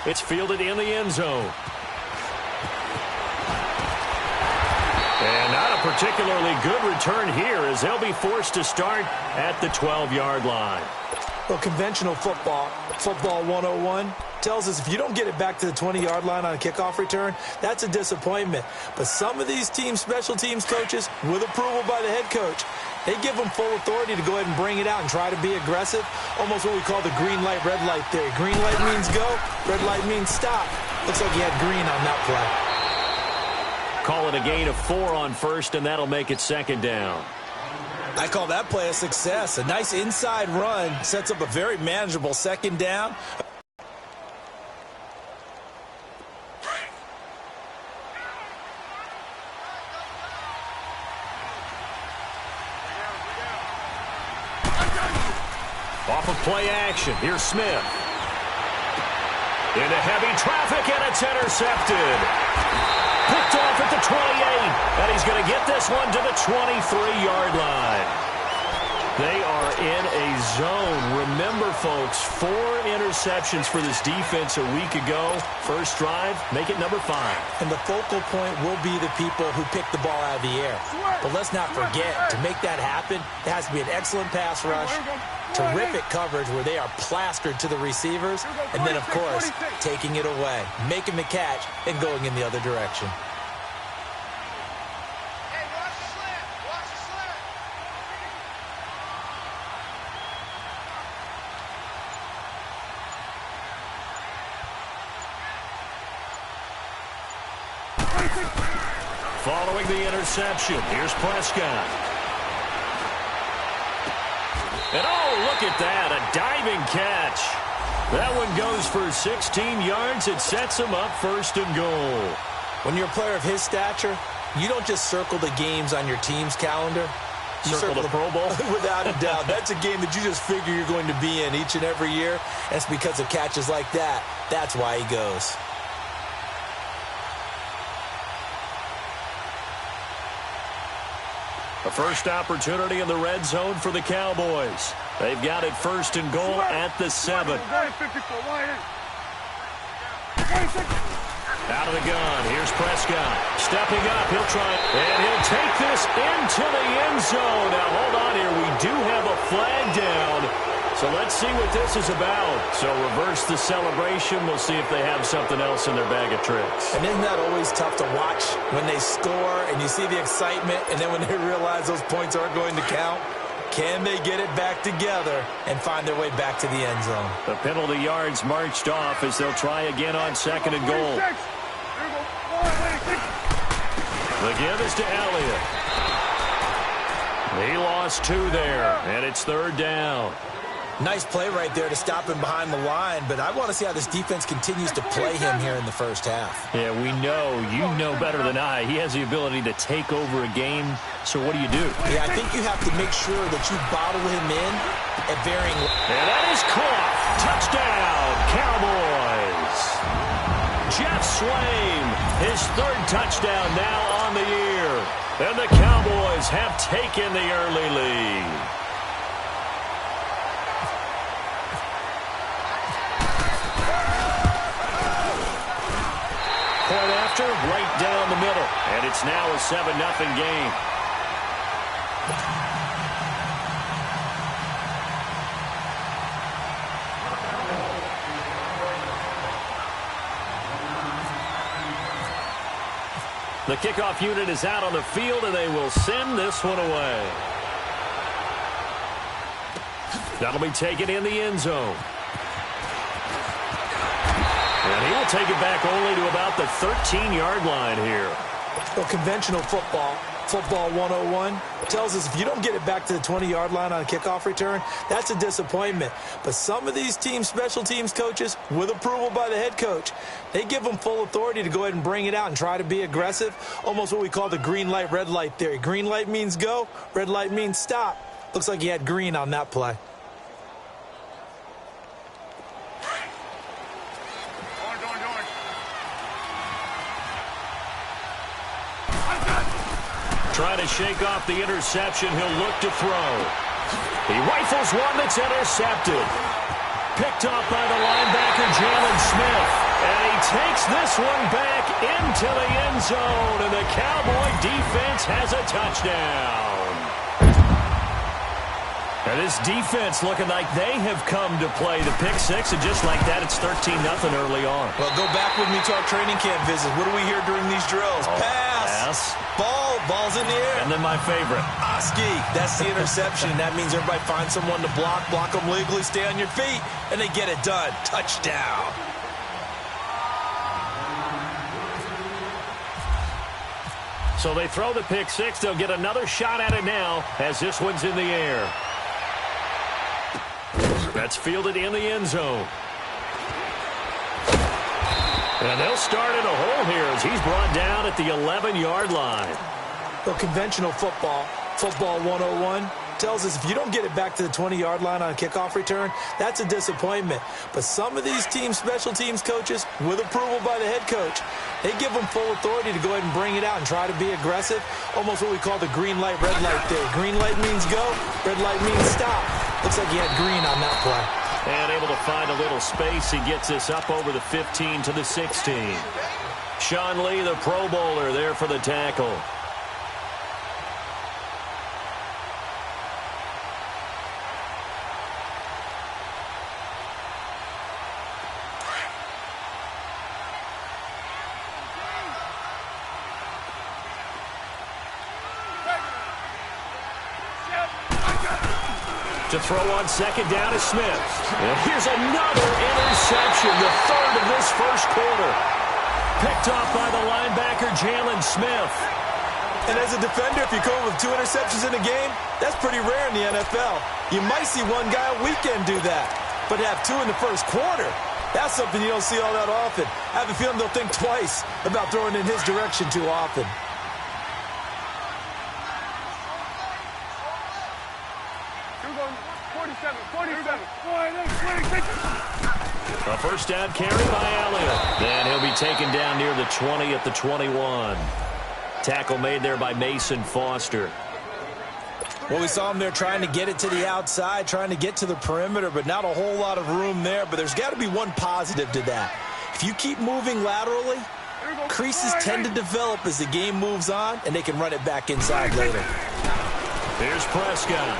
It's fielded in the end zone. And not a particularly good return here as they'll be forced to start at the 12-yard line. Well, conventional football 101, tells us if you don't get it back to the 20-yard line on a kickoff return, that's a disappointment. But some of these special teams coaches, with approval by the head coach, they give them full authority to go ahead and bring it out and try to be aggressive, almost what we call the green light, red light theory. Green light means go, red light means stop. Looks like he had green on that play. Call it a gain of 4 on first, and that'll make it second down. I call that play a success. A nice inside run sets up a very manageable second down. Off of play action, here's Smith. Into heavy traffic, and it's intercepted. Picked off at the 28, and he's going to get this one to the 23-yard line. They are in a zone. Remember, folks, 4 interceptions for this defense a week ago. First drive, make it number 5. And the focal point will be the people who pick the ball out of the air. But let's not forget, to make that happen, there has to be an excellent pass rush, terrific coverage where they are plastered to the receivers, and then, of course, taking it away, making the catch, and going in the other direction. Following the interception, here's Prescott. And oh, look at that, a diving catch. That one goes for 16 yards. It sets him up first and goal. When you're a player of his stature, you don't just circle the games on your team's calendar. You circle the Pro Bowl? Without a doubt. That's a game that you just figure you're going to be in each and every year. And it's because of catches like that. That's why he goes. A first opportunity in the red zone for the Cowboys. They've got it first and goal at the 7. Out of the gun, here's Prescott. Stepping up, he'll try, and he'll take this into the end zone. Now, hold on here. We do have a flag down. So let's see what this is about. So reverse the celebration. We'll see if they have something else in their bag of tricks. And isn't that always tough to watch when they score and you see the excitement, and then when they realize those points aren't going to count? Can they get it back together and find their way back to the end zone? The penalty yards marched off as they'll try again on second and goal. The give is to Elliott. He lost 2 there, and it's third down. Nice play right there to stop him behind the line, but I want to see how this defense continues to play him here in the first half. Yeah, we know. You know better than I. He has the ability to take over a game, so what do you do? Yeah, I think you have to make sure that you bottle him in at varying... And that is caught. Touchdown, Cowboys. Jeff Swaim, his 3rd touchdown now on the year. And the Cowboys have taken the early lead. Point after, right down the middle. And it's now a 7-0 game. The kickoff unit is out on the field, and they will send this one away. That'll be taken in the end zone. And he will take it back only to about the 13-yard line here. Well, conventional football 101, tells us if you don't get it back to the 20-yard line on a kickoff return, that's a disappointment. But some of these special teams coaches, with approval by the head coach, they give them full authority to go ahead and bring it out and try to be aggressive, almost what we call the green light, red light theory. Green light means go, red light means stop. Looks like he had green on that play. Trying to shake off the interception. He'll look to throw. He rifles one that's intercepted. Picked off by the linebacker, Jalen Smith. takes this one back into the end zone, and the Cowboy defense has a touchdown. And this defense looking like they have come to play the pick six, and just like that, it's 13-0 early on. Well, go back with me to our training camp visits. What do we hear during these drills? Pass. Ball's in the air. And then my favorite. Oski. That's the interception. That means everybody finds someone to block them legally, stay on your feet, and they get it done. Touchdown. So they throw the pick six. They'll get another shot at it now as this one's in the air. That's fielded in the end zone. And they'll start in a hole here as he's brought down at the 11-yard line. Well, conventional football 101, tells us if you don't get it back to the 20-yard line on a kickoff return, that's a disappointment. But some of these special teams coaches, with approval by the head coach, they give them full authority to go ahead and bring it out and try to be aggressive, almost what we call the green light, red light theory. Green light means go, red light means stop. Looks like he had green on that play. And able to find a little space. He gets this up over the 15 to the 16. Sean Lee, the Pro Bowler, there for the tackle. To throw on second down is Smith. And here's another interception, the third of this first quarter. Picked off by the linebacker, Jalen Smith. And as a defender, if you come with 2 interceptions in a game, that's pretty rare in the NFL. You might see one guy a weekend do that. But to have 2 in the first quarter, that's something you don't see all that often. I have a feeling they'll think twice about throwing in his direction too often. A first down carry by Elliott. And he'll be taken down near the 20 at the 21. Tackle made there by Mason Foster. Well, we saw him there trying to get it to the outside, trying to get to the perimeter, but not a whole lot of room there. But there's got to be one positive to that. If you keep moving laterally, creases tend to develop as the game moves on, and they can run it back inside later. Here's Prescott.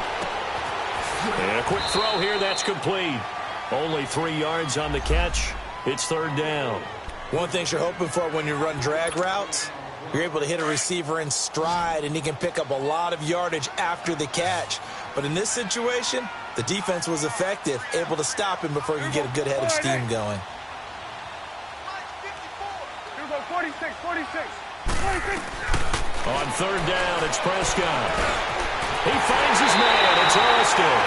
And a quick throw here, that's complete. Only 3 yards on the catch. It's third down. One thing you're hoping for when you run drag routes, you're able to hit a receiver in stride, and he can pick up a lot of yardage after the catch. But in this situation, the defense was effective, able to stop him before he could get a good head of steam going. 46. On third down, it's Prescott. He finds his man. It's Austin.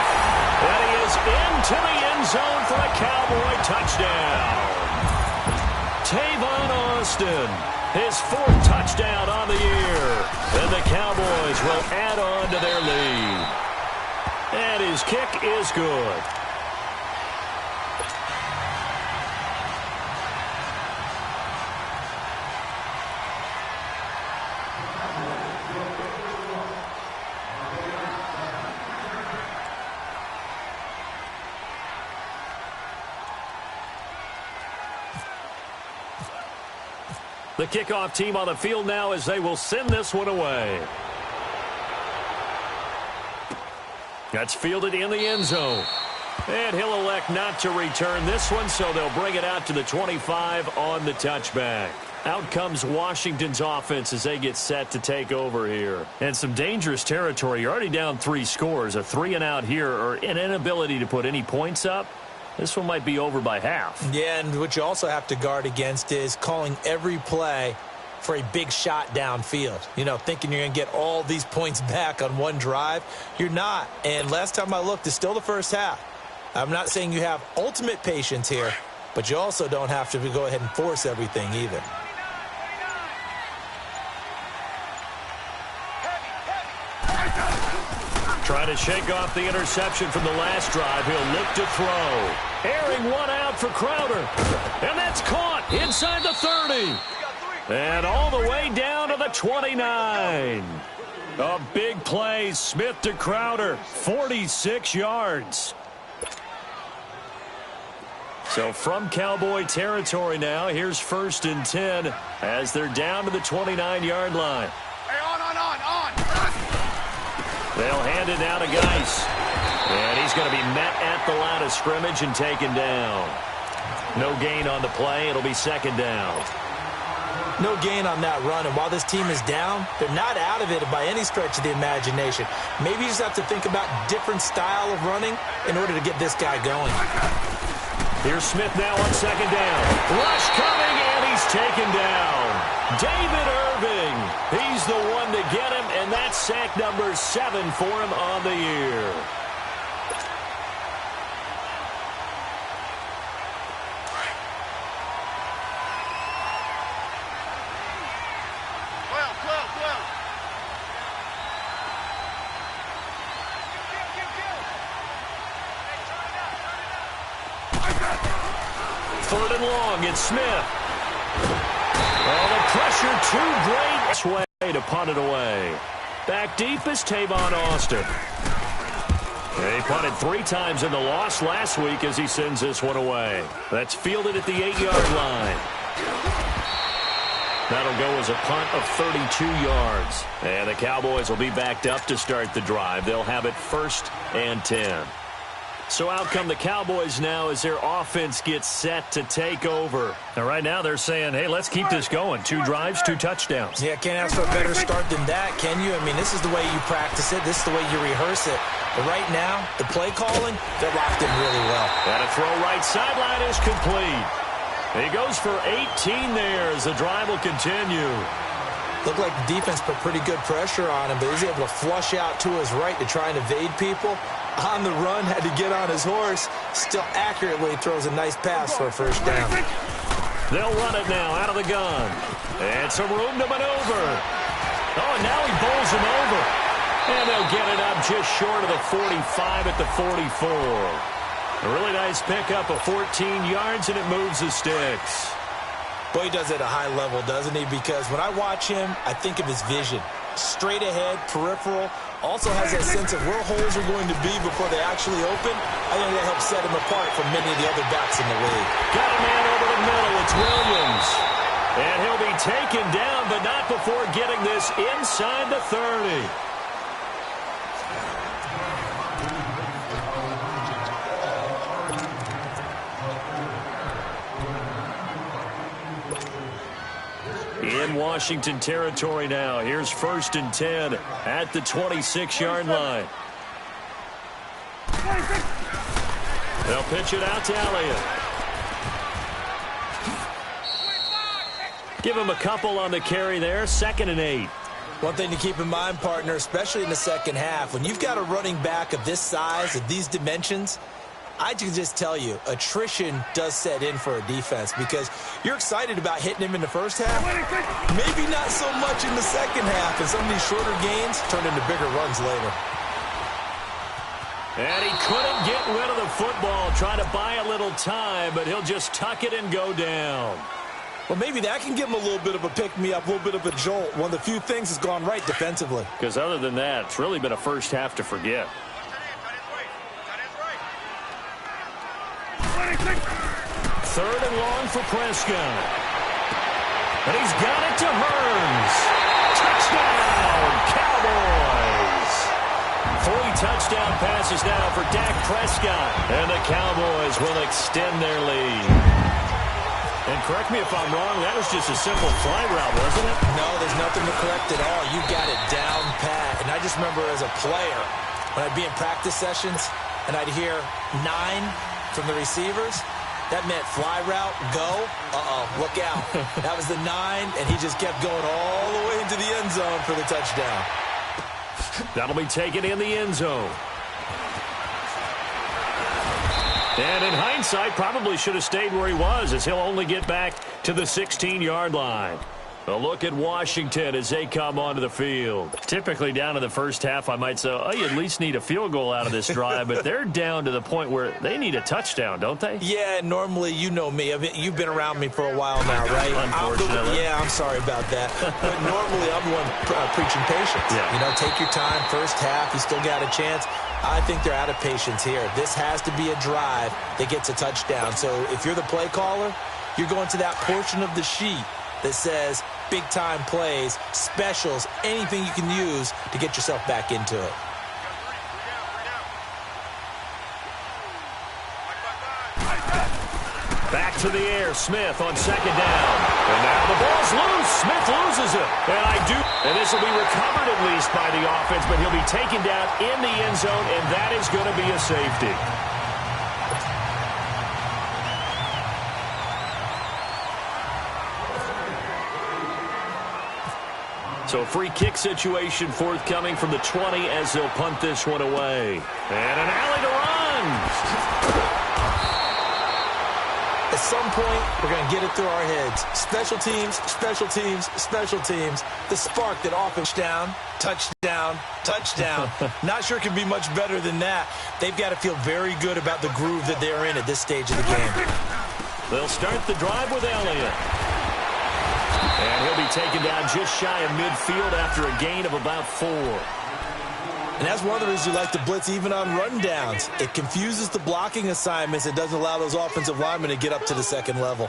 And he is into the end zone for a Cowboy touchdown. Tavon Austin, his 4th touchdown on the year. And the Cowboys will add on to their lead. And his kick is good. The kickoff team on the field now as they will send this one away. That's fielded in the end zone. And he'll elect not to return this one, so they'll bring it out to the 25 on the touchback. Out comes Washington's offense as they get set to take over here. And some dangerous territory. You're already down 3 scores. A 3-and-out here, or an inability to put any points up. This one might be over by half. Yeah, and what you also have to guard against is calling every play for a big shot downfield. You know, thinking you're going to get all these points back on one drive. You're not. And last time I looked, it's still the first half. I'm not saying you have ultimate patience here, but you also don't have to go ahead and force everything either. Trying to shake off the interception from the last drive. He'll look to throw. Airing one out for Crowder. And that's caught inside the 30. And all the way down to the 29. A big play. Smith to Crowder. 46 yards. So from Cowboy territory now, here's 1st and 10 as they're down to the 29-yard line. Hey, on. They'll hand it now to Geis. And he's going to be met at the line of scrimmage and taken down. No gain on the play. It'll be 2nd down. No gain on that run, and while this team is down, they're not out of it by any stretch of the imagination. Maybe you just have to think about different style of running in order to get this guy going. Here's Smith now on 2nd down. Rush coming, and he's taken down. David Irving, he's the one to get him, and that's sack number 7 for him on the year. Third and long, it's Smith. Oh, the pressure too great. This way to punt it away. Back deep is Tavon Austin. He punted 3 times in the loss last week as he sends this one away. That's fielded at the 8-yard line. That'll go as a punt of 32 yards. And the Cowboys will be backed up to start the drive. They'll have it 1st and 10. So out come the Cowboys now as their offense gets set to take over. And right now they're saying, hey, let's keep this going. 2 drives, 2 touchdowns. Yeah, can't ask for a better start than that, can you? I mean, this is the way you practice it. This is the way you rehearse it. But right now, the play calling, they're locked in really well. And a throw right sideline is complete. He goes for 18 there as the drive will continue. Looked like the defense put pretty good pressure on him, but he's able to flush out to his right to try and evade people. On the run, had to get on his horse. Still accurately throws a nice pass for a 1st down. They'll run it now out of the gun. And some room to maneuver. Oh, and now he bowls him over. And they'll get it up just short of the 45 at the 44. A really nice pickup of 14 yards, and it moves the sticks. Boy, he does it at a high level, doesn't he? Because when I watch him, I think of his vision. Straight ahead, peripheral. Also has that sense of where holes are going to be before they actually open. I think that helps set him apart from many of the other backs in the league. Got a man over the middle. It's Williams. And he'll be taken down, but not before getting this inside the 30. In Washington territory now. Here's 1st and 10 at the 26-yard line. They'll pitch it out to Elliott. Give him a couple on the carry there. 2nd and 8. One thing to keep in mind, partner, especially in the second half, when you've got a running back of this size, of these dimensions, I can just tell you, attrition does set in for a defense because you're excited about hitting him in the first half. Maybe not so much in the second half, and some of these shorter gains turn into bigger runs later. And he couldn't get rid of the football, trying to buy a little time, but he'll just tuck it and go down. Well, maybe that can give him a little bit of a pick-me-up, a little bit of a jolt. One of the few things has gone right defensively. Because other than that, it's really been a first half to forget. 3rd and long for Prescott. And he's got it to Hearns. Touchdown, Cowboys. 3 touchdown passes now for Dak Prescott. And the Cowboys will extend their lead. And correct me if I'm wrong, that was just a simple fly route, wasn't it? No, there's nothing to correct at all. You got it down pat. And I just remember as a player, when I'd be in practice sessions, and I'd hear 9 from the receivers, that meant fly route, go, look out. That was the 9, and he just kept going all the way into the end zone for the touchdown. That'll be taken in the end zone. And in hindsight, probably should have stayed where he was, as he'll only get back to the 16-yard line. A look at Washington as they come onto the field. Typically down to the first half, I might say, oh, you at least need a field goal out of this drive, but they're down to the point where they need a touchdown, don't they? Yeah, normally, you know me. I mean, you've been around me for a while now, right? Unfortunately. I'm sorry about that. But normally, I'm the one preaching patience. Yeah. You know, take your time, first half, you still got a chance. I think they're out of patience here. This has to be a drive that gets a touchdown. So if you're the play caller, you're going to that portion of the sheet that says big-time plays, specials, anything you can use to get yourself back into it. Back to the air, Smith on second down. And now the ball's loose. Smith loses it. And this will be recovered at least by the offense, but he'll be taken down in the end zone, and that is going to be a safety. So free kick situation forthcoming from the 20 as they'll punt this one away. And an alley to run. At some point, we're going to get it through our heads. Special teams, special teams, special teams. The spark that offense touchdown, touchdown. Not sure it can be much better than that. They've got to feel very good about the groove that they're in at this stage of the game. They'll start the drive with Elliott. And he'll be taken down just shy of midfield after a gain of about 4. And that's one of the reasons you like to blitz even on rundowns. It confuses the blocking assignments. It doesn't allow those offensive linemen to get up to the second level.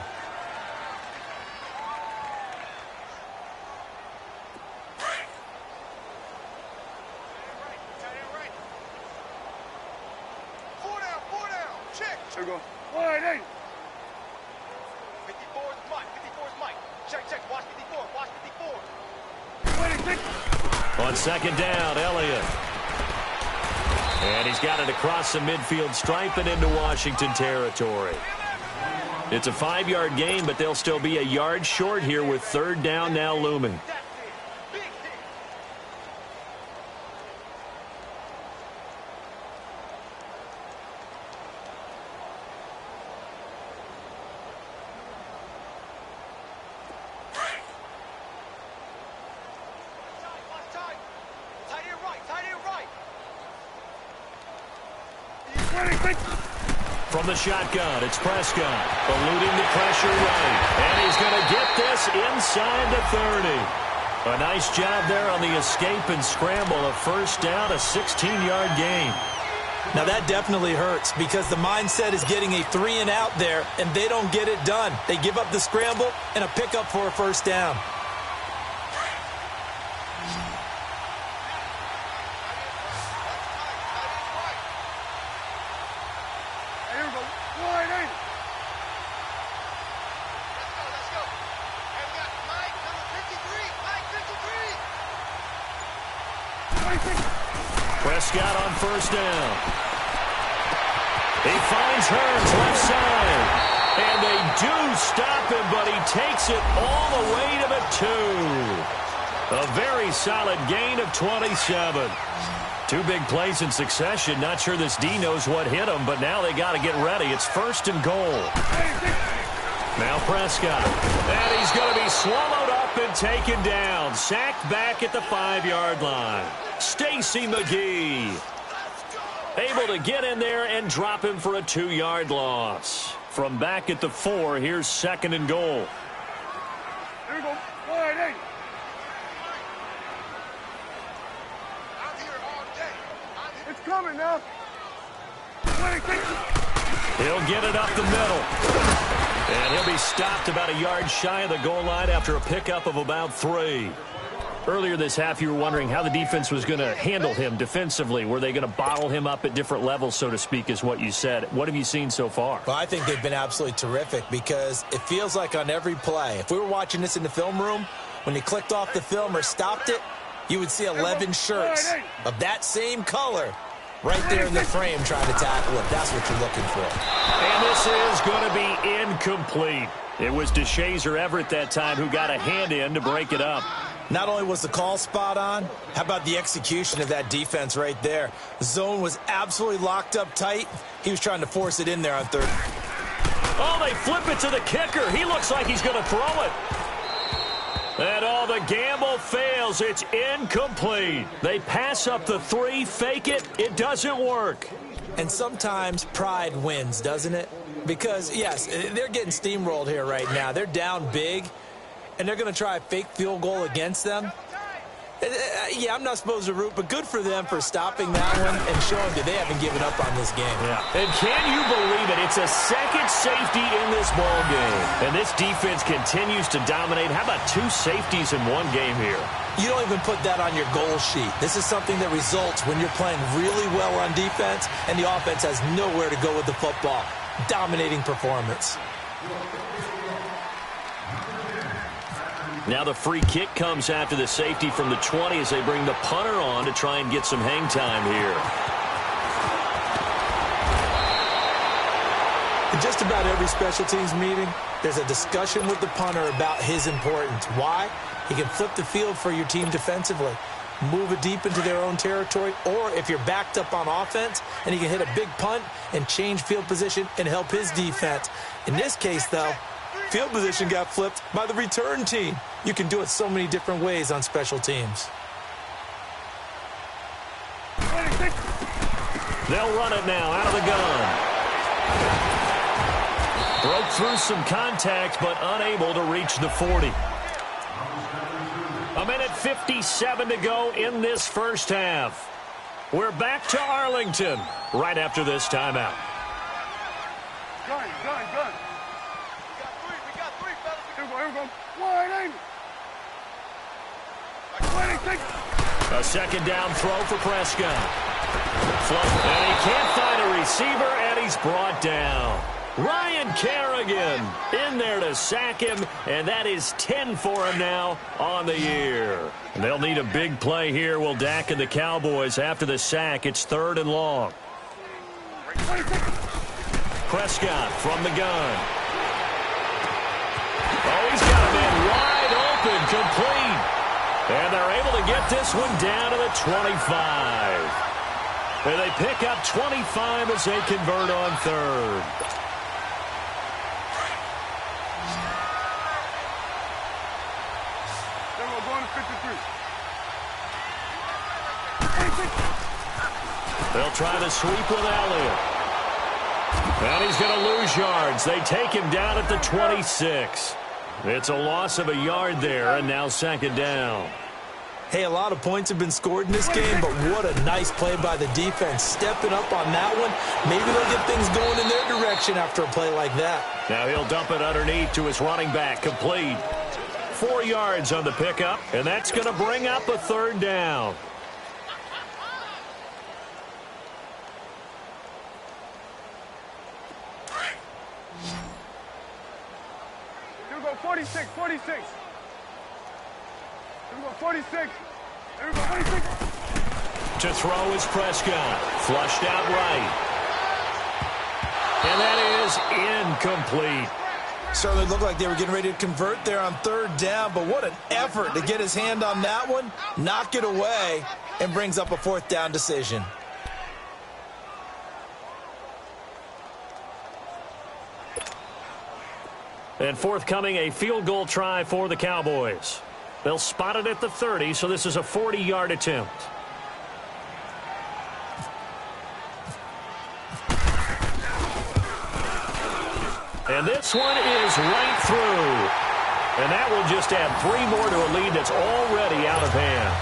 Four down. Check. There we go. Wide eight. 54's Mike. Check. Watch 54. Watch 54. On second down, Elliott. And he's got it across the midfield stripe and into Washington territory. It's a 5-yard gain, but they'll still be a yard short here with third down now looming. From the shotgun, it's Prescott, eluding the pressure right. And he's going to get this inside the 30. A nice job there on the escape and scramble. A first down, a 16-yard gain. Now that definitely hurts because the mindset is getting a 3-and-out there, and they don't get it done. They give up the scramble and a pickup for a first down. Prescott on first down. He finds Hurts left side. And they do stop him, but he takes it all the way to the 2. A very solid gain of 27. 2 big plays in succession. Not sure this D knows what hit him, but now they got to get ready. It's first and goal. Now Prescott. And he's going to be swallowed up and taken down. Sacked back at the 5-yard line. Stacy McGee able to get in there and drop him for a 2-yard loss. From back at the 4, here's second and goal. There we go. Wide eight. It's coming now. He'll get it up the middle. And he'll be stopped about a yard shy of the goal line after a pickup of about 3. Earlier this half, you were wondering how the defense was going to handle him defensively. Were they going to bottle him up at different levels, so to speak, is what you said. What have you seen so far? Well, I think they've been absolutely terrific because it feels like on every play, if we were watching this in the film room, when you clicked off the film or stopped it, you would see 11 shirts of that same color right there in the frame trying to tackle it. That's what you're looking for. And this is going to be incomplete. It was DeShazer Everett that time who got a hand in to break it up. Not only was the call spot on, how about the execution of that defense right there? The zone was absolutely locked up tight. He was trying to force it in there on third. Oh, they flip it to the kicker. He looks like he's going to throw it. And all the gamble fails. It's incomplete. They pass up the 3, fake it. It doesn't work. And sometimes pride wins, doesn't it? Because, yes, they're getting steamrolled here right now. They're down big, and they're going to try a fake field goal against them. Yeah, I'm not supposed to root, but good for them for stopping that one and showing that they haven't given up on this game. Yeah. And can you believe it? It's a second safety in this ball game. And this defense continues to dominate. How about 2 safeties in one game here? You don't even put that on your goal sheet. This is something that results when you're playing really well on defense and the offense has nowhere to go with the football. Dominating performance. Now the free kick comes after the safety from the 20 as they bring the punter on to try and get some hang time here. In just about every special teams meeting, there's a discussion with the punter about his importance. Why? He can flip the field for your team defensively, move it deep into their own territory, or if you're backed up on offense, and he can hit a big punt and change field position and help his defense. In this case, though, field position got flipped by the return team. You can do it so many different ways on special teams. They'll run it now out of the gun. Broke through some contact, but unable to reach the 40. 1:57 to go in this first half. We're back to Arlington right after this timeout. Gun. We got three, fellas. Here we go. Wide angle. A second down throw for Prescott. And he can't find a receiver, and he's brought down. Ryan Kerrigan in there to sack him, and that is 10 for him now on the year. And they'll need a big play here, will Dak and the Cowboys. After the sack, it's 3rd and long. Prescott from the gun. Oh, he's got a man wide open, complete. And they're able to get this one down to the 25. And they pick up 25 as they convert on 3rd. They'll try the sweep with Elliott. And he's going to lose yards. They take him down at the 26. It's a loss of a yard there, and now 2nd down. Hey, a lot of points have been scored in this game, but what a nice play by the defense. Stepping up on that one. Maybe they'll get things going in their direction after a play like that. Now he'll dump it underneath to his running back, complete. 4 yards on the pickup, and that's going to bring up a 3rd down. Here we go, 46. Here we go, 46. Here we go, 46. To throw is Prescott. Flushed out right. And that is incomplete. Certainly looked like they were getting ready to convert there on 3rd down, but what an effort to get his hand on that one, knock it away, and brings up a 4th down decision. And forthcoming, a field goal try for the Cowboys. They'll spot it at the 30, so this is a 40-yard attempt. And this one is right through. And that will just add 3 more to a lead that's already out of hand.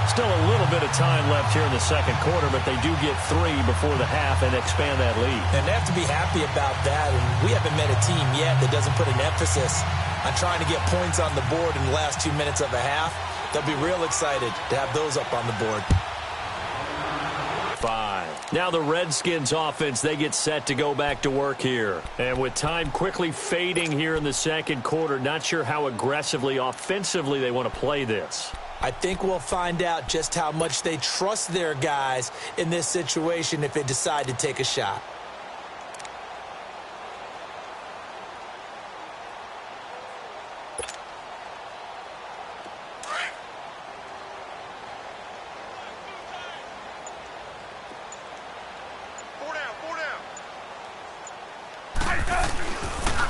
Still a little bit of time left here in the 2nd quarter, but they do get 3 before the half and expand that lead. And they have to be happy about that. And we haven't met a team yet that doesn't put an emphasis on trying to get points on the board in the last 2 minutes of a half. They'll be real excited to have those up on the board. 5. Now the Redskins offense, they get set to go back to work here. And with time quickly fading here in the 2nd quarter, not sure how aggressively, offensively they want to play this. I think we'll find out just how much they trust their guys in this situation if they decide to take a shot.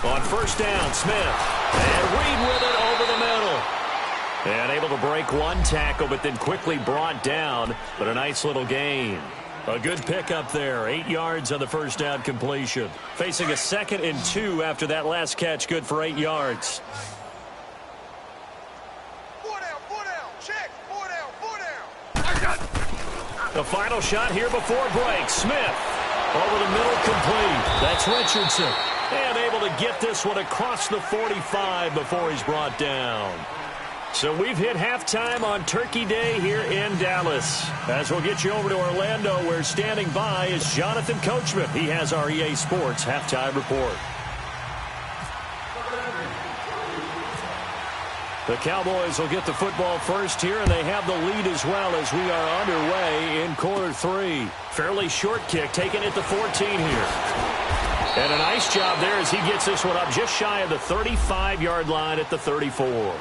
On 1st down, Smith. And Reed with it over the middle. And able to break one tackle, but then quickly brought down. But a nice little gain. A good pickup there. 8 yards on the first down completion. Facing a 2nd and 2 after that last catch. Good for 8 yards. 4 down, check, 4 down. The final shot here before break. Smith over the middle, complete. That's Richardson. And able to get this one across the 45 before he's brought down. So we've hit halftime on Turkey Day here in Dallas. As we'll get you over to Orlando, where standing by is Jonathan Coachman. He has our EA Sports halftime report. The Cowboys will get the football first here, and they have the lead as well as we are underway in quarter 3. Fairly short kick, taken at the 14 here. And a nice job there as he gets this one up just shy of the 35-yard line at the 34.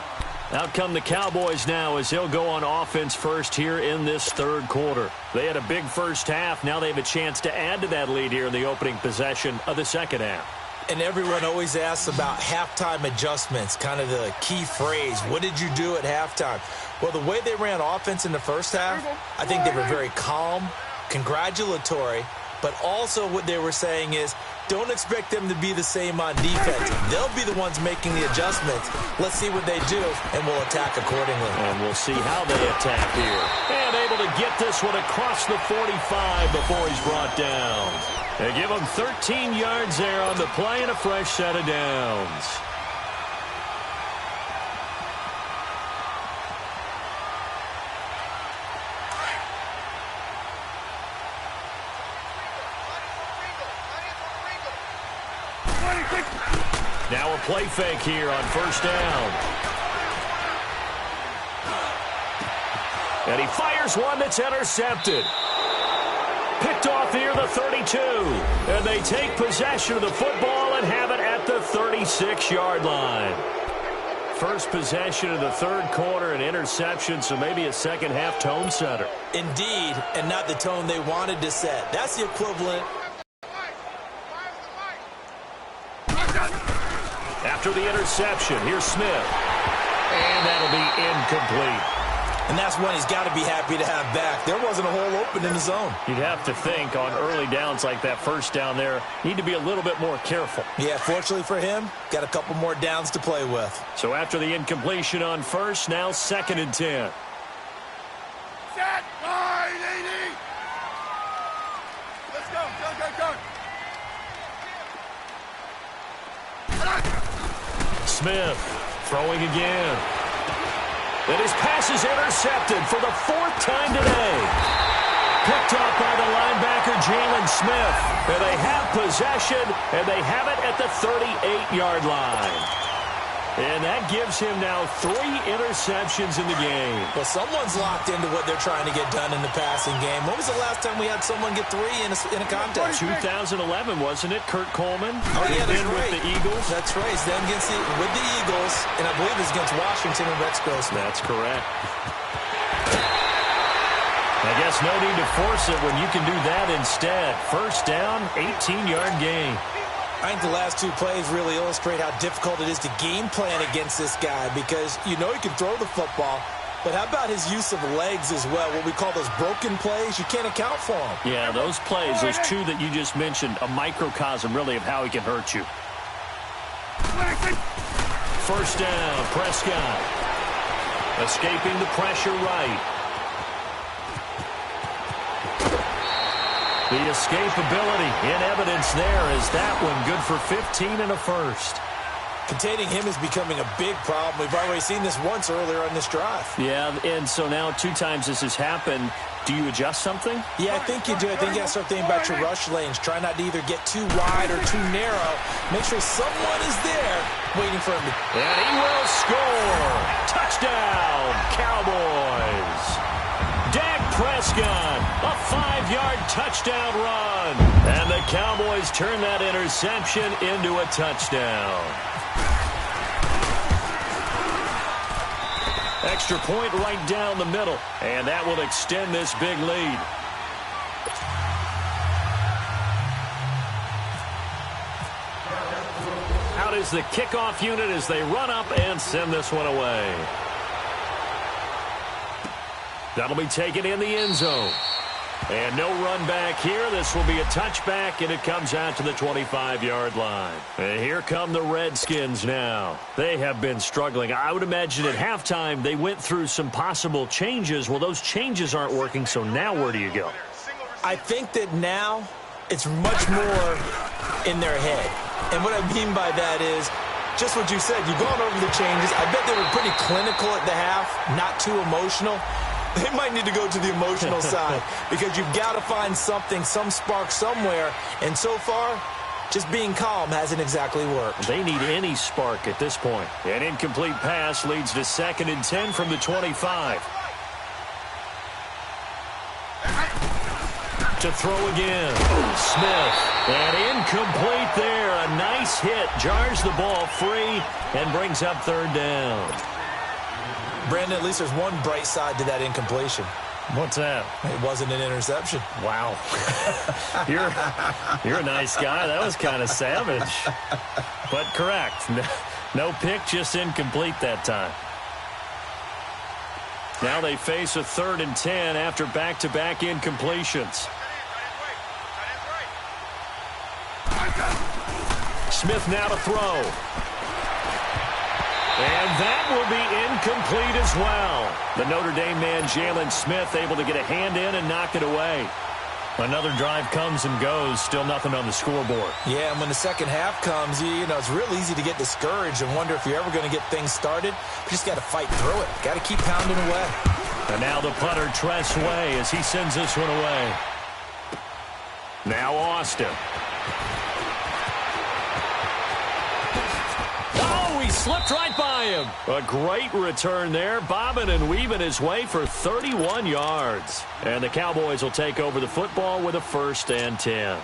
Out come the Cowboys now as they'll go on offense first here in this 3rd quarter. They had a big first half. Now they have a chance to add to that lead here in the opening possession of the 2nd half. And everyone always asks about halftime adjustments, kind of the key phrase. What did you do at halftime? Well, the way they ran offense in the first half, I think they were very calm, congratulatory, but also what they were saying is, don't expect them to be the same on defense. They'll be the ones making the adjustments. Let's see what they do, and we'll attack accordingly. And we'll see how they attack here. And able to get this one across the 45 before he's brought down. They give him 13 yards there on the play and a fresh set of downs. Now a play fake here on first down. And he fires one that's intercepted. Picked off near the 32. And they take possession of the football and have it at the 36-yard line. First possession of the 3rd quarter, an interception, so maybe a second-half tone setter. Indeed, and not the tone they wanted to set. That's the equivalent. After the interception, here's Smith. And that'll be incomplete. And that's one he's got to be happy to have back. There wasn't a hole open in the zone. You'd have to think on early downs like that first down there, need to be a little bit more careful. Yeah, fortunately for him, got a couple more downs to play with. So after the incompletion on first, now 2nd and 10. Set, line, 80. Let's go. Smith throwing again. And his pass is intercepted for the 4th time today. Picked off by the linebacker, Jalen Smith. And they have possession, and they have it at the 38-yard line. And that gives him now 3 interceptions in the game. Well, someone's locked into what they're trying to get done in the passing game. When was the last time we had someone get 3 in a contest? 2011, wasn't it? Kurt Coleman. Oh, yeah, that's right. With the Eagles. That's right. Then with the Eagles, and I believe it's against Washington and Rex Grossman. That's correct. I guess no need to force it when you can do that instead. First down, 18-yard gain. I think the last 2 plays really illustrate how difficult it is to game plan against this guy because you know he can throw the football, but how about his use of legs as well? What we call those broken plays, you can't account for them. Yeah, those plays, those 2 that you just mentioned, a microcosm really of how he can hurt you. First down, Prescott. Escaping the pressure right. The escapability in evidence there is that one good for 15 and a first. Containing him is becoming a big problem. We've already seen this once earlier on this drive. Yeah, and so now 2 times this has happened. Do you adjust something? Yeah, I think you do. I think you got to start thinking about your rush lanes. Try not to either get too wide or too narrow. Make sure someone is there waiting for him. And he will score. Touchdown, Cowboys. Dak Prescott, a 5-yard touchdown run. And the Cowboys turn that interception into a touchdown. Extra point right down the middle. And that will extend this big lead. Out is the kickoff unit as they run up and send this one away. That'll be taken in the end zone. And no run back here. This will be a touchback, and it comes out to the 25-yard line. And here come the Redskins now. They have been struggling. I would imagine at halftime they went through some possible changes. Well, those changes aren't working, so now where do you go? I think that now it's much more in their head. And what I mean by that is just what you said. You've gone over the changes. I bet they were pretty clinical at the half, not too emotional. They might need to go to the emotional side because you've got to find something, some spark somewhere. And so far, just being calm hasn't exactly worked. They need any spark at this point. An incomplete pass leads to 2nd and 10 from the 25. To throw again. Smith. And incomplete there. A nice hit. Jars the ball free and brings up 3rd down. Brandon, at least there's one bright side to that incompletion. What's that? It wasn't an interception. Wow. You're a nice guy. That was kind of savage. But correct. No pick, just incomplete that time. Now they face a 3rd and 10 after back-to-back incompletions. Smith now to throw. And that will be incomplete as well. The Notre Dame man, Jalen Smith, able to get a hand in and knock it away. Another drive comes and goes. Still nothing on the scoreboard. Yeah, and when the second half comes, you know, it's real easy to get discouraged and wonder if you're ever going to get things started. You just got to fight through it. Got to keep pounding away. And now the punter, Tress Way, as he sends this one away. Now Austin. Slipped right by him. A great return there. Bobbing and weaving his way for 31 yards. And the Cowboys will take over the football with a 1st and 10.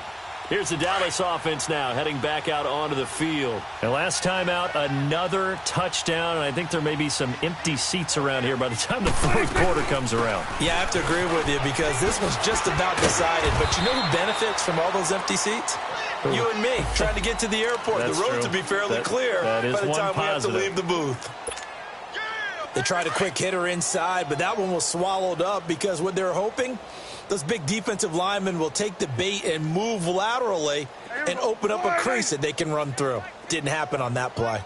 Here's the Dallas offense now heading back out onto the field. And last time out, another touchdown. And I think there may be some empty seats around here by the time the 4th quarter comes around. Yeah, I have to agree with you because this was just about decided. But you know who benefits from all those empty seats? You and me, trying to get to the airport. That's the roads true. will be fairly clear by the time we have to leave the booth. They tried a quick hitter inside, but that one was swallowed up because what they're hoping, those big defensive linemen will take the bait and move laterally and open up a crease that they can run through. Didn't happen on that play.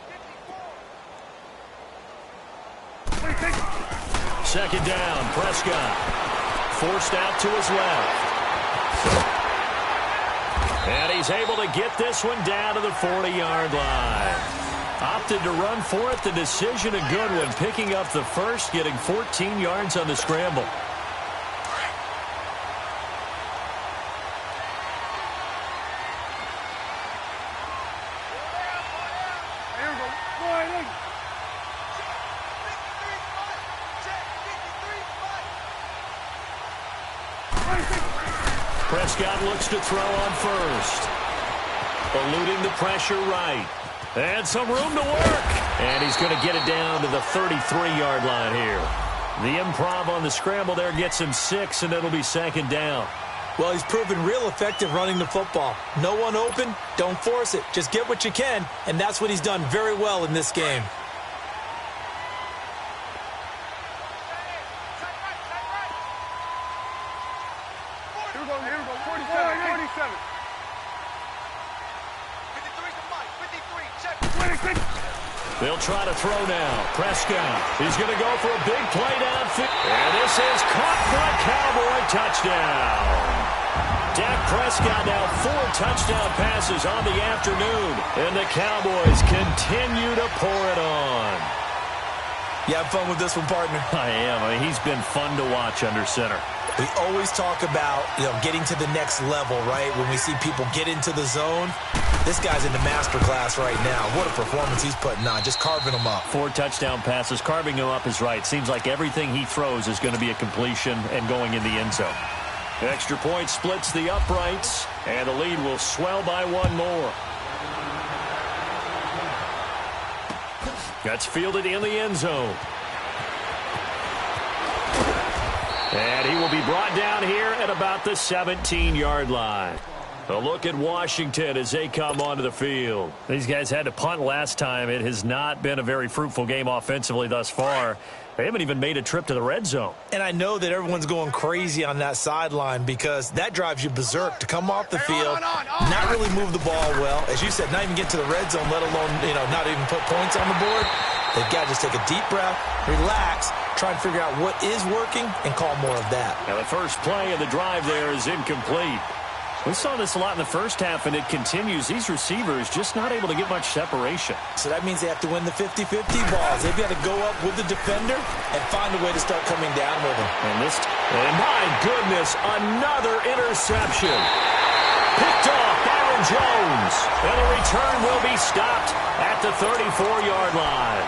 2nd down, Prescott. Forced out to his left. And he's able to get this one down to the 40-yard line. Opted to run for it. The decision a good one. Picking up the 1st, getting 14 yards on the scramble. Prescott looks to throw on 1st. Eluding the pressure right. And some room to work. And he's going to get it down to the 33-yard line here. The improv on the scramble there gets him 6, and it'll be 2nd down. Well, he's proven real effective running the football. No one open, don't force it. Just get what you can, and that's what he's done very well in this game. They'll try to throw now. Prescott. He's going to go for a big play downfield. And this is caught for a Cowboy touchdown. Dak Prescott now 4 touchdown passes on the afternoon. And the Cowboys continue to pour it on. You have fun with this one, partner? I am. I mean, he's been fun to watch under center. We always talk about, getting to the next level, right? When we see people get into the zone, this guy's in the master class right now. What a performance he's putting on, just carving them up. 4 touchdown passes. Carving him up is right. Seems like everything he throws is going to be a completion and going in the end zone. Extra point splits the uprights, and the lead will swell by 1 more. That's fielded in the end zone. And he will be brought down here at about the 17-yard line. A look at Washington as they come onto the field. These guys had to punt last time. It has not been a very fruitful game offensively thus far. They haven't even made a trip to the red zone. And I know that everyone's going crazy on that sideline because that drives you berserk to come off the field, not really move the ball well. As you said, not even get to the red zone, let alone, not even put points on the board. They've got to just take a deep breath, relax, try and figure out what is working, and call more of that. Now the first play of the drive there is incomplete. We saw this a lot in the first half, and it continues. These receivers just not able to get much separation. So that means they have to win the 50-50 balls. They've got to go up with the defender and find a way to start coming down with him. And my goodness, another interception. Picked off Aaron Jones. And the return will be stopped at the 34-yard line.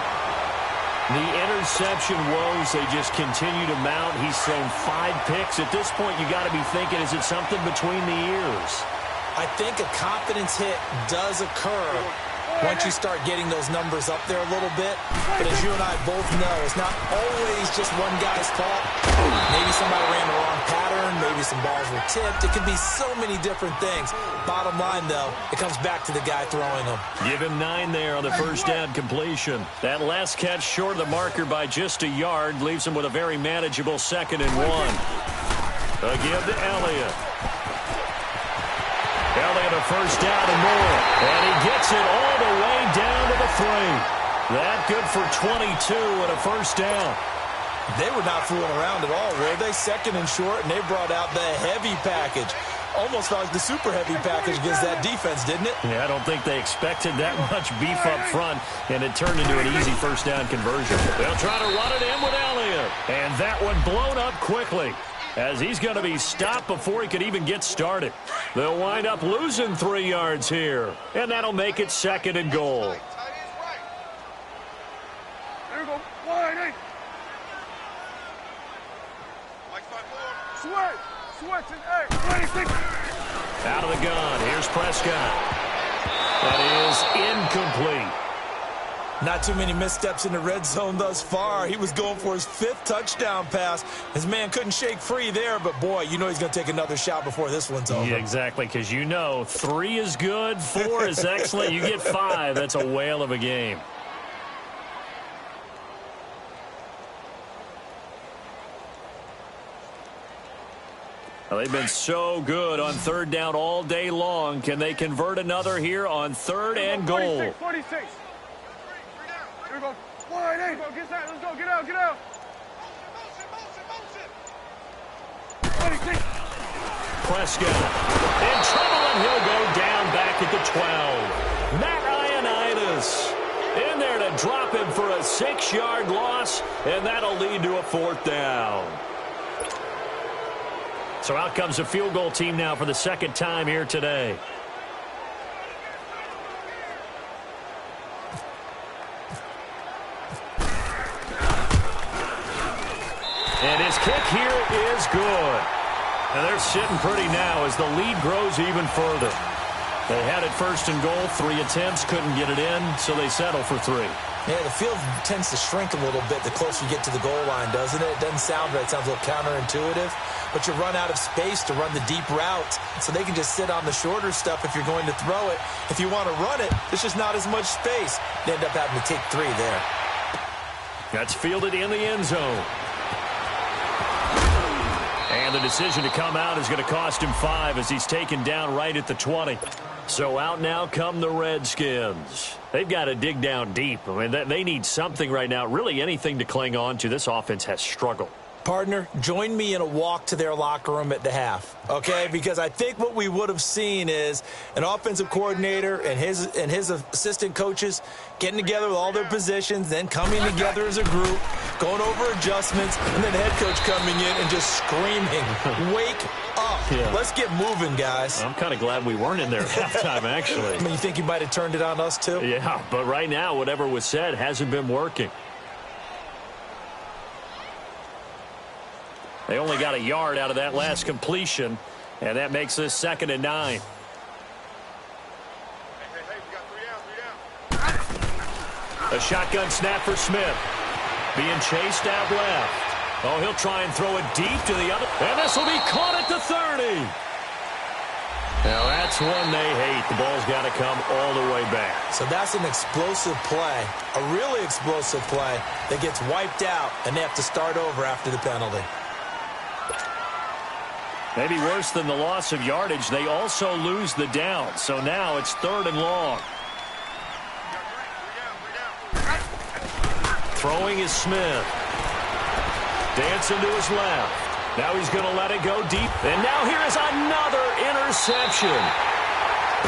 The interception woes, they just continue to mount. He's thrown 5 picks. At this point, you got to be thinking, is it something between the ears? I think a confidence hit does occur once you start getting those numbers up there a little bit. But as you and I both know, it's not always just one guy's fault. Maybe somebody ran the wrong pattern. Maybe some balls were tipped. It can be so many different things. Bottom line, though, it comes back to the guy throwing them. Give him 9 there on the first down completion. That last catch short of the marker by just a yard leaves him with a very manageable 2nd and 1. Again to Elliott. Elliott a first down and more. And he gets it all the way down to the 3. That good for 22 and a first down. They were not fooling around at all, were they? 2nd and short, and they brought out the heavy package. Almost felt like the super heavy package against that defense, didn't it? Yeah, I don't think they expected that much beef up front, and it turned into an easy first down conversion. They'll try to run it in with Elliott. And that one blown up quickly, as he's going to be stopped before he could even get started. They'll wind up losing 3 yards here, and that'll make it 2nd and goal. There we go. Wide, hey. Sweat, hey, 26. Out of the gun. Here's Prescott. That is incomplete. Not too many missteps in the red zone thus far. He was going for his 5th touchdown pass. His man couldn't shake free there, but boy, you know he's going to take another shot before this one's over. Yeah, exactly, because 3 is good, 4 is excellent. You get 5, that's a whale of a game. Well, they've been so good on 3rd down all day long. Can they convert another here on 3rd and goal? 46. Here we go. Wide, hey. Let's go. Get out. Motion. 26. Prescott in trouble, and he'll go down back at the 12. Matt Ioannidis in there to drop him for a 6-yard loss, and that'll lead to a 4th down. So out comes the field goal team now for the 2nd time here today. And his kick here is good. And they're sitting pretty now as the lead grows even further. They had it 1st and goal, 3 attempts, couldn't get it in, so they settle for 3. Yeah, the field tends to shrink a little bit the closer you get to the goal line, doesn't it? It doesn't sound right. It sounds a little counterintuitive. But you run out of space to run the deep routes, so they can just sit on the shorter stuff if you're going to throw it. If you want to run it, there's just not as much space. They end up having to take 3 there. That's fielded in the end zone. And the decision to come out is going to cost him 5 as he's taken down right at the 20. So out now come the Redskins. They've got to dig down deep. I mean, they need something right now, really anything to cling on to. This offense has struggled. Partner, join me in a walk to their locker room at the half, okay? Because I think what we would have seen is an offensive coordinator and his assistant coaches getting together with all their positions, then coming together as a group, going over adjustments, and then the head coach coming in and just screaming, wake up. Yeah. Let's get moving, guys. I'm kind of glad we weren't in there at halftime, actually. I mean, you think you might have turned it on us, too? Yeah, but right now, whatever was said hasn't been working. They only got a yard out of that last completion, and that makes this 2nd and 9. Hey, we got 3 down. A shotgun snap for Smith. Being chased out left. Oh, he'll try and throw it deep to the other. And this will be caught at the 30. Now that's one they hate. The ball's got to come all the way back. So that's an explosive play, a really explosive play that gets wiped out, and they have to start over after the penalty. Maybe worse than the loss of yardage, they also lose the down. So now it's 3rd and long. Throwing is Smith. Dancing to his left. Now he's going to let it go deep. And now here is another interception.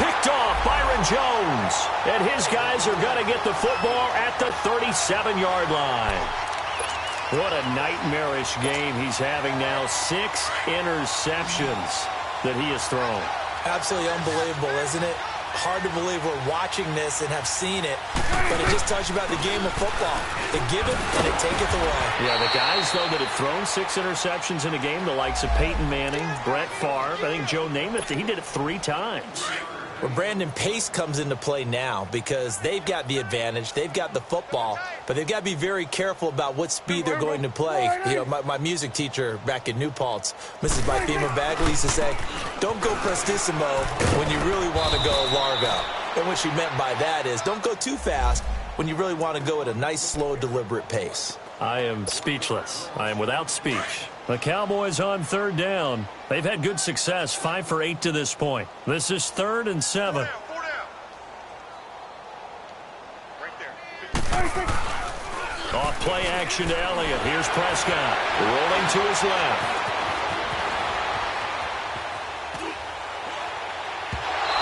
Picked off Byron Jones. And his guys are going to get the football at the 37-yard line. What a nightmarish game he's having now. 6 interceptions that he has thrown. Absolutely unbelievable, isn't it? Hard to believe we're watching this and have seen it, but it just tells you about the game of football. They give it and they take it away. Yeah, the guys, though, that have thrown 6 interceptions in a game, the likes of Peyton Manning, Brett Favre, I think Joe Namath, he did it 3 times. Well, Brandon, pace comes into play now because they've got the advantage. They've got the football, but they've got to be very careful about what speed they're going to play. You know, my music teacher back in New Paltz, Mrs. Bythema Bagley, used to say, don't go prestissimo when you really want to go largo. And what she meant by that is don't go too fast when you really want to go at a nice, slow, deliberate pace. I am speechless. I am without speech. The Cowboys on 3rd down. They've had good success, 5 for 8 to this point. This is 3rd and 7. Right there. Off play action to Elliott. Here's Prescott rolling to his left.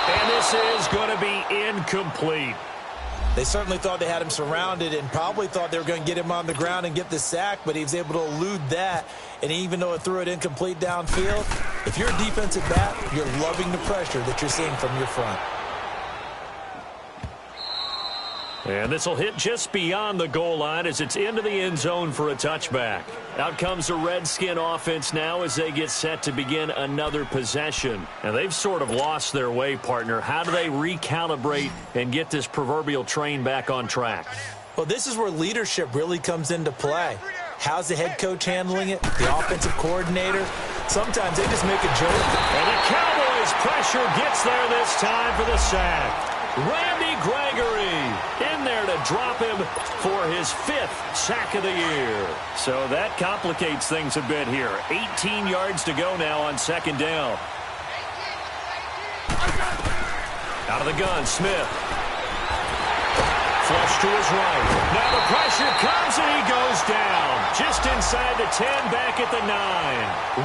And this is going to be incomplete. They certainly thought they had him surrounded and probably thought they were going to get him on the ground and get the sack, but he was able to elude that. And even though it threw it incomplete downfield, if you're a defensive back, you're loving the pressure that you're seeing from your front. And this will hit just beyond the goal line as it's into the end zone for a touchback. Out comes the Redskin offense now as they get set to begin another possession. And they've sort of lost their way, partner. How do they recalibrate and get this proverbial train back on track? Well, this is where leadership really comes into play. How's the head coach handling it? The offensive coordinator? Sometimes they just make a joke. And the Cowboys' pressure gets there this time for the sack. Randy Gregory in there to drop him for his 5th sack of the year. So that complicates things a bit here. 18 yards to go now on 2nd down. Out of the gun, Smith. Flush to his right. Now the pressure comes and he goes down. Just inside the 10, back at the 9.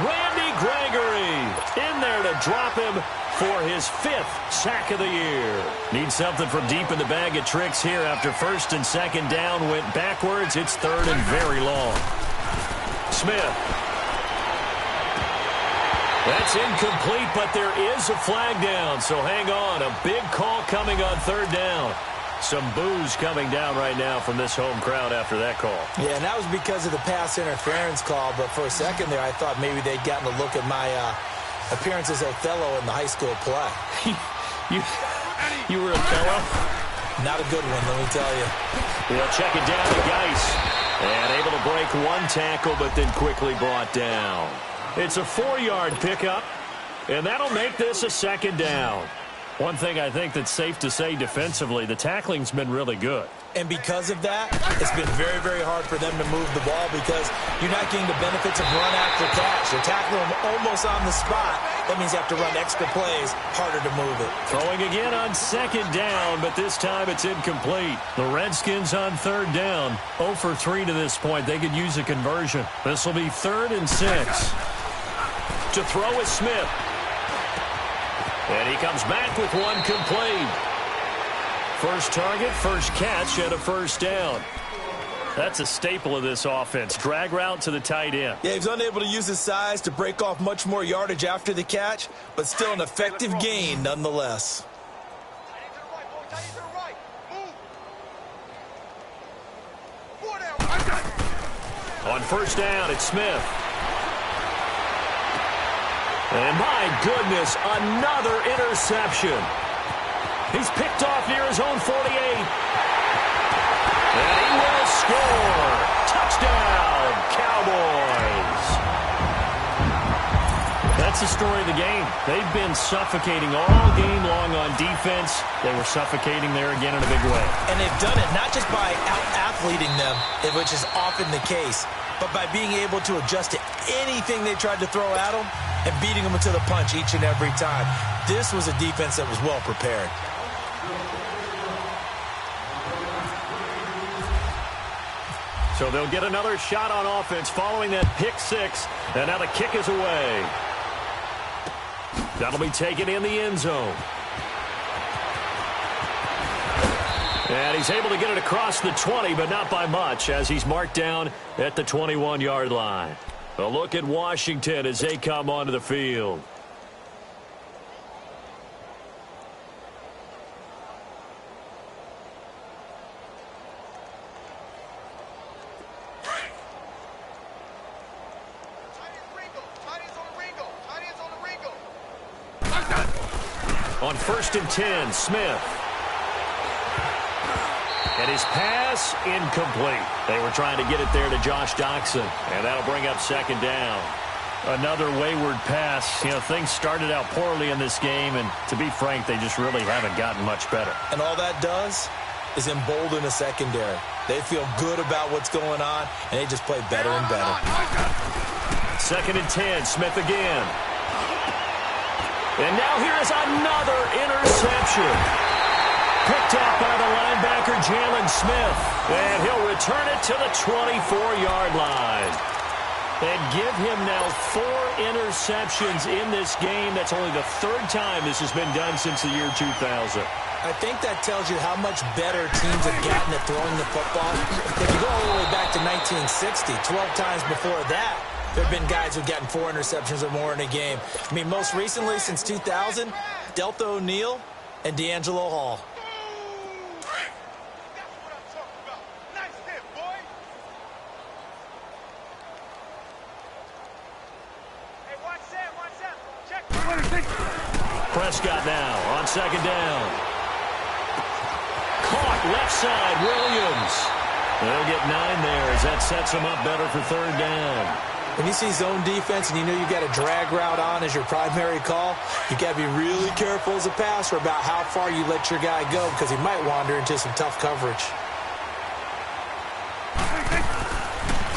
Randy Gregory in there to drop him for his 5th sack of the year. Needs something from deep in the bag of tricks here after 1st and 2nd down went backwards. It's 3rd and very long. Smith. That's incomplete, but there is a flag down, so hang on. A big call coming on 3rd down. Some boos coming down right now from this home crowd after that call. Yeah, and that was because of the pass interference call, but for a second there I thought maybe they'd gotten a look at my appearance as Othello in the high school play. You were Othello? Not a good one, let me tell you. They'll check it down to Geis. And able to break one tackle, but then quickly brought down. It's a 4-yard pickup, and that'll make this a 2nd down. One thing I think that's safe to say defensively, the tackling's been really good. And because of that, it's been very, very hard for them to move the ball because you're not getting the benefits of run after catch. You're tackling them almost on the spot. That means you have to run extra plays, harder to move it. Throwing again on 2nd down, but this time it's incomplete. The Redskins on 3rd down, 0 for 3 to this point. They could use a conversion. This will be 3rd and 6. To throw is Smith. And he comes back with one complete. First target, first catch, and a 1st down. That's a staple of this offense. Drag route to the tight end. Yeah, he's unable to use his size to break off much more yardage after the catch, but still an effective gain nonetheless. On 1st down, it's Smith. And my goodness, another interception. He's picked off near his own 48. And he will score. Touchdown, Cowboys. That's the story of the game. They've been suffocating all game long on defense. They were suffocating there again in a big way. And they've done it not just by out-athleting them, which is often the case, but by being able to adjust to anything they tried to throw at them and beating them to the punch each and every time. This was a defense that was well prepared. So they'll get another shot on offense following that pick six. And now the kick is away. That'll be taken in the end zone. And he's able to get it across the 20, but not by much, as he's marked down at the 21-yard line. A look at Washington as they come onto the field. On 1st and 10, Smith. And his pass incomplete. They were trying to get it there to Josh Doxson, and that'll bring up 2nd down. Another wayward pass. You know, things started out poorly in this game, and to be frank, they just really haven't gotten much better. And all that does is embolden a secondary. They feel good about what's going on, and they just play better and better. 2nd and 10, Smith again. And now here is another interception. Picked off by the linebacker, Jalen Smith. And he'll return it to the 24-yard line. And give him now 4 interceptions in this game. That's only the 3rd time this has been done since the year 2000. I think that tells you how much better teams have gotten at throwing the football. If you go all the way back to 1960, 12 times before that, there have been guys who've gotten 4 interceptions or more in a game. I mean, most recently, since 2000, Delta O'Neal and D'Angelo Hall. Prescott now on 2nd down. Caught left side, Williams. They'll get 9 there as that sets them up better for 3rd down. When you see zone defense and you know you've got a drag route on as your primary call, you got to be really careful as a passer about how far you let your guy go because he might wander into some tough coverage.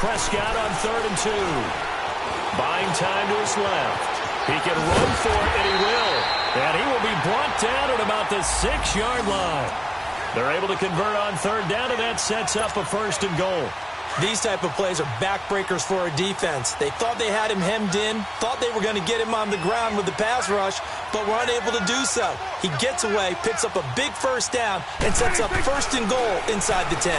Prescott on 3rd and 2. Buying time to his left. He can run for it, and he will. And he will be brought down at about the 6-yard line. They're able to convert on 3rd down, and that sets up a 1st and goal. These type of plays are backbreakers for a defense. They thought they had him hemmed in, thought they were going to get him on the ground with the pass rush, but were unable to do so. He gets away, picks up a big 1st down, and sets up 1st and goal inside the 10.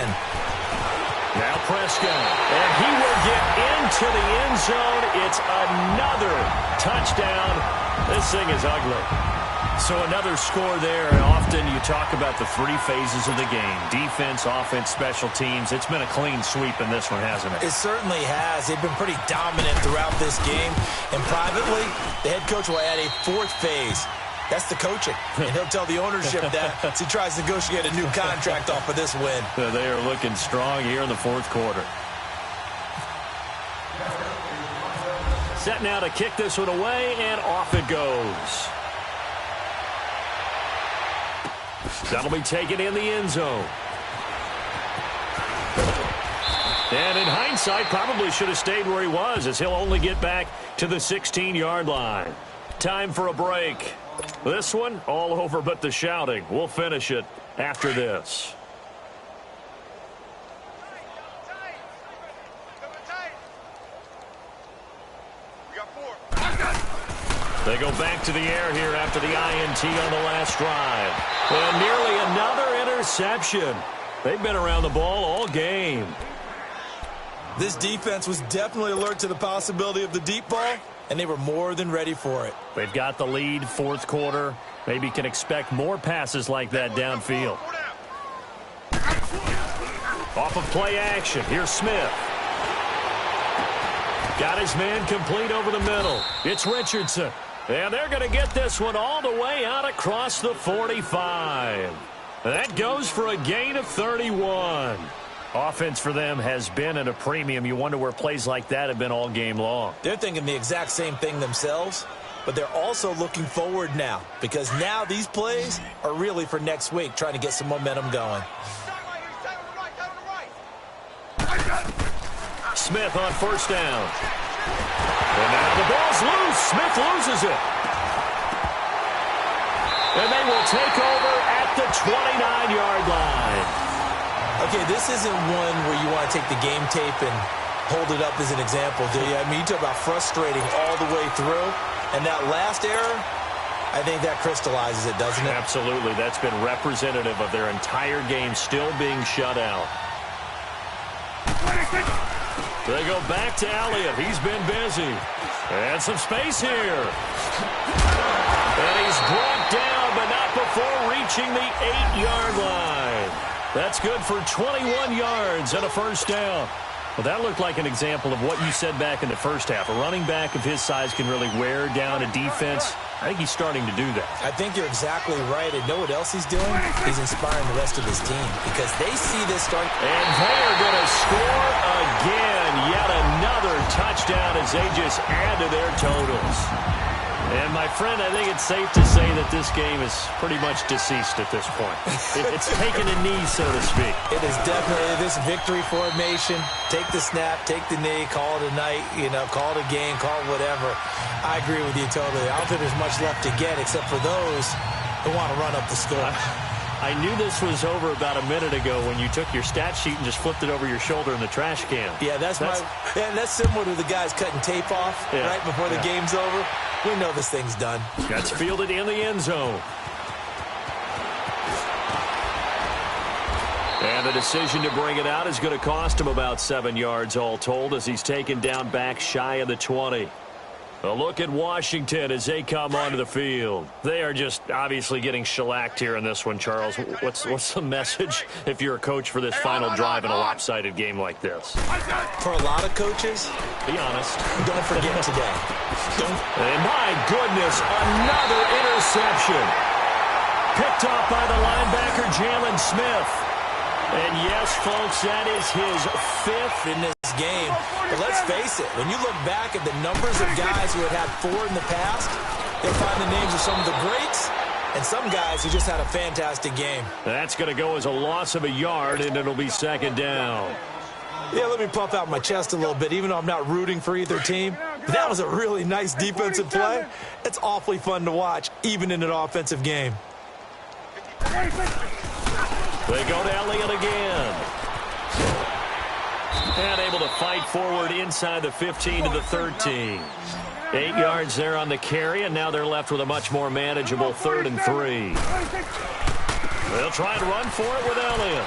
Now Prescott, and he will get into the end zone. It's another touchdown. This thing is ugly. So another score there. Often you talk about the 3 phases of the game. Defense, offense, special teams. It's been a clean sweep in this one, hasn't it? It certainly has. They've been pretty dominant throughout this game. And privately, the head coach will add a 4th phase. That's the coaching. And he'll tell the ownership that as he tries to negotiate a new contract off of this win. They are looking strong here in the 4th quarter. Set now to kick this one away, and off it goes. That'll be taken in the end zone. And in hindsight, probably should have stayed where he was, as he'll only get back to the 16-yard line. Time for a break. This one, all over but the shouting. We'll finish it after this. They go back to the air here after the INT on the last drive. And nearly another interception. They've been around the ball all game. This defense was definitely alert to the possibility of the deep ball, and they were more than ready for it. They've got the lead, 4th quarter. Maybe can expect more passes like that downfield. Off of play action, here's Smith. Got his man complete over the middle. It's Richardson. And they're going to get this one all the way out across the 45. That goes for a gain of 31. Offense for them has been at a premium. You wonder where plays like that have been all game long. They're thinking the exact same thing themselves, but they're also looking forward now because now these plays are really for next week, trying to get some momentum going. Smith on first down. And now the ball's loose. Smith loses it. And they will take over at the 29-yard line. Okay, this isn't one where you want to take the game tape and hold it up as an example, do you? I mean, you talk about frustrating all the way through. And that last error, I think that crystallizes it, doesn't it? Absolutely. That's been representative of their entire game still being shut out. They go back to Elliott. He's been busy. And some space here. And he's brought down, but not before reaching the 8-yard line. That's good for 21 yards and a first down. Well, that looked like an example of what you said back in the first half. A running back of his size can really wear down a defense. I think he's starting to do that. I think you're exactly right. And know what else he's doing? He's inspiring the rest of his team because they see this start. And they are going to score again. Yet another touchdown as they just add to their totals. And, my friend, I think it's safe to say that this game is pretty much deceased at this point. It's taken a knee, so to speak. It is definitely this victory formation. Take the snap, take the knee, call it a night, call it a game, call it whatever. I agree with you totally. I don't think there's much left to get except for those who want to run up the score. I knew this was over about a minute ago when you took your stat sheet and just flipped it over your shoulder in the trash can. Yeah, that's similar to the guys cutting tape off right before the game's over. We know this thing's done. That's fielded in the end zone. And the decision to bring it out is going to cost him about 7 yards all told as he's taken down back shy of the 20. A look at Washington as they come onto the field. They are just obviously getting shellacked here in this one, Charles. What's the message if you're a coach for this final drive in a lopsided game like this? For a lot of coaches, be honest. Don't forget today. And my goodness, another interception. Picked off by the linebacker, Jalen Smith. And yes, folks, that is his 5th in this game. But let's face it, when you look back at the numbers of guys who had 4 in the past, you'll find the names of some of the greats and some guys who just had a fantastic game. That's going to go as a loss of a yard, and it'll be second down. Yeah, let me puff out my chest a little bit, even though I'm not rooting for either team. That was a really nice defensive play. It's awfully fun to watch, even in an offensive game. They go to Elliott again. And able to fight forward inside the 15 to the 13. 8 yards there on the carry, and now they're left with a much more manageable 3rd and 3. They'll try and run for it with Elliott.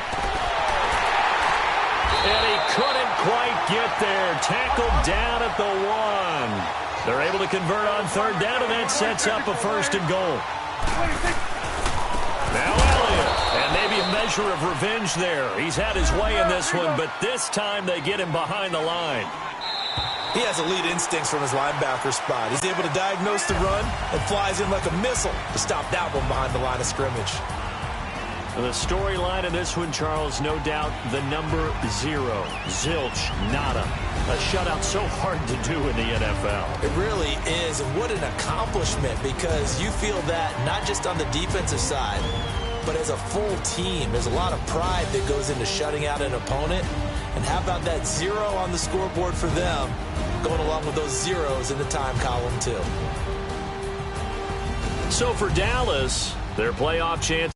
And he couldn't quite get there. Tackled down at the 1. They're able to convert on 3rd down, and that sets up a 1st and goal. Now Elliott, and maybe a measure of revenge there. He's had his way in this one, but this time they get him behind the line. He has elite instincts from his linebacker spot. He's able to diagnose the run and flies in like a missile to stop that one behind the line of scrimmage. And the storyline in this one, Charles, no doubt the number 0. Zilch, nada. A shutout so hard to do in the NFL. It really is, and what an accomplishment, because you feel that not just on the defensive side, but as a full team. There's a lot of pride that goes into shutting out an opponent, and how about that 0 on the scoreboard for them, going along with those zeros in the time column too. So for Dallas, their playoff chance